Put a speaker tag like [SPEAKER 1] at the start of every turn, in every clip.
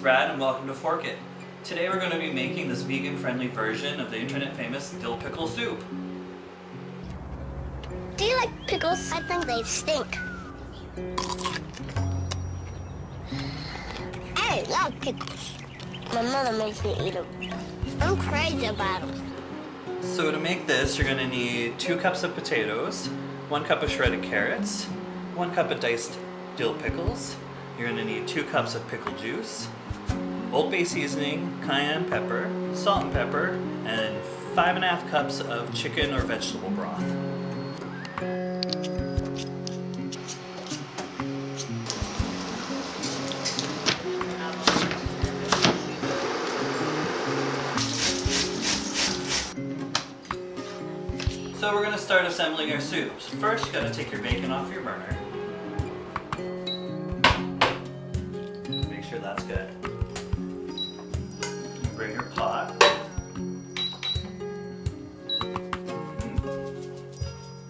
[SPEAKER 1] Brad and welcome to Fork It. Today we're going to be making this vegan-friendly version of the internet-famous dill pickle soup.
[SPEAKER 2] Do you like pickles? I think they stink. I love pickles. My mother makes me eat them. I'm crazy about them.
[SPEAKER 1] So to make this, you're going to need 2 cups of potatoes, 1 cup of shredded carrots, 1 cup of diced dill pickles. You're going to need 2 cups of pickle juice, Old Bay seasoning, cayenne pepper, salt and pepper, and 5½ cups of chicken or vegetable broth. So we're going to start assembling our soups. First, you got to take your bacon off your burner. Make sure that's good. Bring your pot.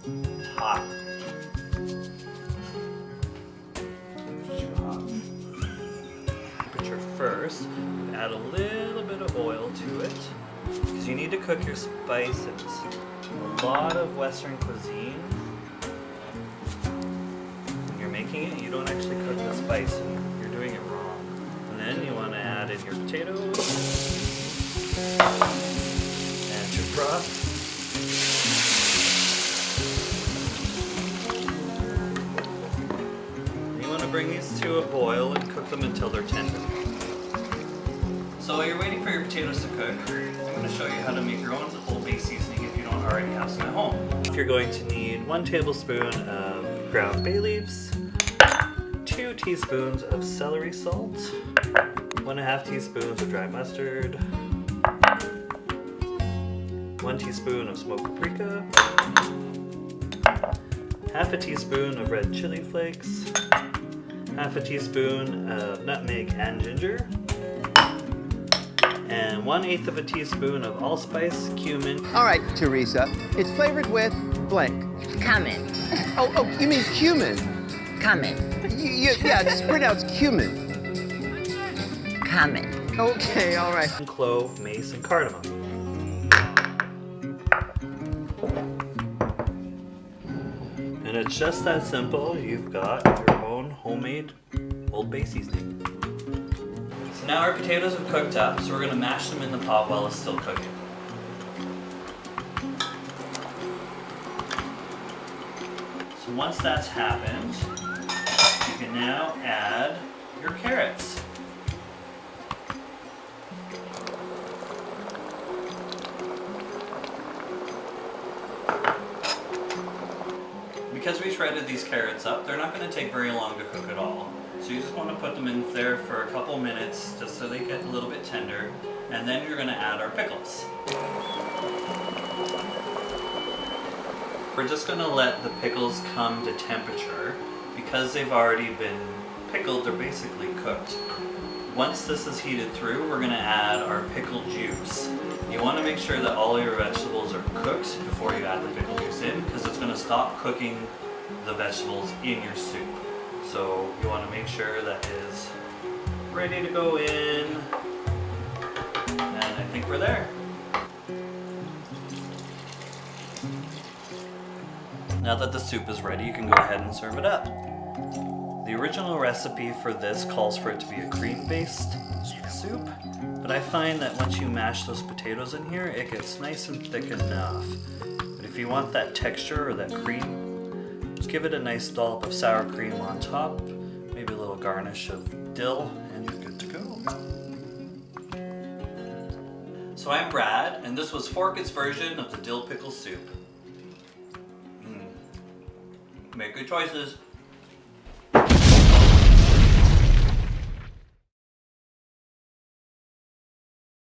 [SPEAKER 1] It's hot. Too hot. Temperature first. Add a little bit of oil to it because you need to cook your spices. A lot of Western cuisine, when you're making it, you don't actually cook the spice, and you're doing it wrong. And then you want to add in your potatoes and your broth. And you want to bring these to a boil and cook them until they're tender. So while you're waiting for your potatoes to cook, I'm going to show you how to make your own Old Bay seasoning if you don't already have some at home. You're going to need 1 tablespoon of ground bay leaves, 2 teaspoons of celery salt, 1½ teaspoons of dry mustard, 1 teaspoon of smoked paprika, ½ teaspoon of red chili flakes, ½ teaspoon of nutmeg and ginger, and 1/8 teaspoon of allspice, cumin.
[SPEAKER 3] All right, Teresa, it's flavored with blank.
[SPEAKER 4] Cumin.
[SPEAKER 3] Oh, you mean cumin?
[SPEAKER 4] Cumin.
[SPEAKER 3] Yeah, just pronounce cumin.
[SPEAKER 4] Cumin.
[SPEAKER 3] Okay, all right.
[SPEAKER 1] Clove, mace, and cardamom. And it's just that simple. You've got your own homemade Old Bay seasoning. So now our potatoes have cooked up, so we're going to mash them in the pot while it's still cooking. So once that's happened, you can now add your carrots. Because we shredded these carrots up, they're not going to take very long to cook at all. So you just want to put them in there for a couple minutes just so they get a little bit tender, and then you're going to add our pickles. We're just going to let the pickles come to temperature. Because they've already been pickled, they're basically cooked. Once this is heated through, we're going to add our pickle juice. You want to make sure that all your vegetables are cooked before you add the pickle juice in, because it's going to stop cooking the vegetables in your soup. So you want to make sure that is ready to go in, and I think we're there. Now that the soup is ready, you can go ahead and serve it up. The original recipe for this calls for it to be a cream-based soup, but I find that once you mash those potatoes in here, it gets nice and thick enough. But if you want that texture or that cream, give it a nice dollop of sour cream on top, maybe a little garnish of dill, and you're good to go. So I'm Brad, and this was Fork It's version of the dill pickle soup. Make good choices.